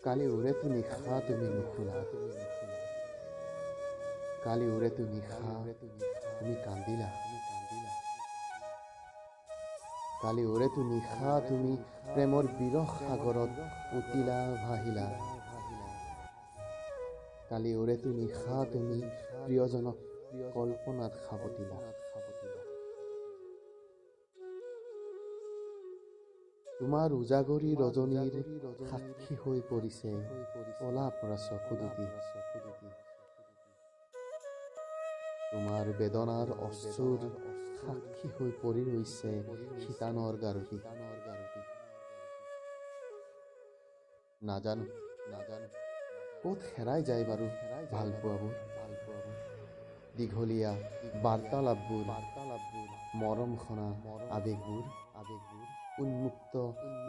কালি উৰেতো নিশা তুমি নুশুলা, কালি উৰেতো নিশা তুমি কান্দিলা, কালি উৰেতো নিশা তুমি প্ৰেমৰ বিৰহ সাগৰত উটিলা ভাহিলা, কালি উৰেতো নিশা তুমি প্ৰিয়জনক কল্পনাত সাৱটিলা। তোমাৰ উজাগৰি ৰজনীৰ সাক্ষী হৈ পৰিছে কলা পৰা চকু দুটি, তোমাৰ বেদনাৰ অশ্ৰুৰ সাক্ষী হৈ পৰি ৰৈছে শিতানৰ গাৰুটি। নাজানো ক'ত হেৰাই যায় বাৰু ভালপোৱাবোৰ, দীঘলীয়া বাৰ্তালাপবোৰ, মৰম খনা আৱেগবোৰ, উন্মুক্ত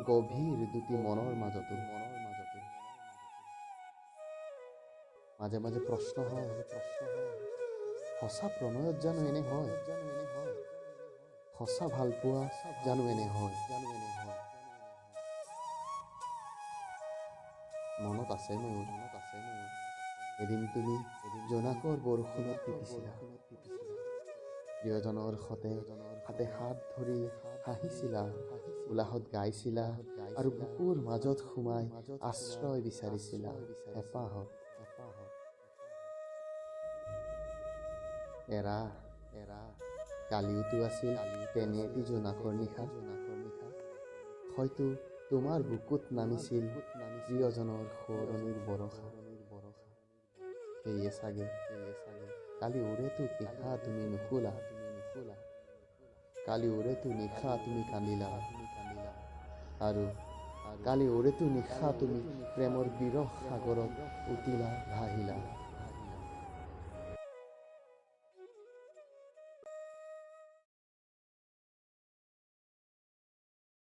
গভীৰ দুটি মনৰ মাজতো। মাজে মাজে প্ৰশ্ন হয়, সঁচা প্ৰণয়ত জানো এনে হয়, সঁচা ভালপোৱা জানো এনে হয়। মনত আছে মোৰ এদিন তুমি জোনাকৰ বৰষুণত তিতিছিলা, প্ৰিয়জনৰ হাতে হাত ধৰি হাঁহিছিলা, উলাহত গাইছিলা আৰু বুকুৰ মাজত সোমাই আশ্ৰয় বিচাৰিছিলা হেঁপাহত। এৰা কালিওতো আছিল তেনে এটি জোনাকৰ নিশা, হয়তো তোমাৰ বুকুত নামিছিল প্ৰিয়জনৰ সোঁৱৰণিৰ বৰষা। সেয়ে চাগে কালি উৰেতো নিশা তুমি নুশুলা, কালি উৰেতো নিশা তুমি কান্দিলা, আৰু কালি উৰেতো নিশা তুমি প্ৰেমৰ বিৰহ সাগৰত উটিলা ভাহিলা।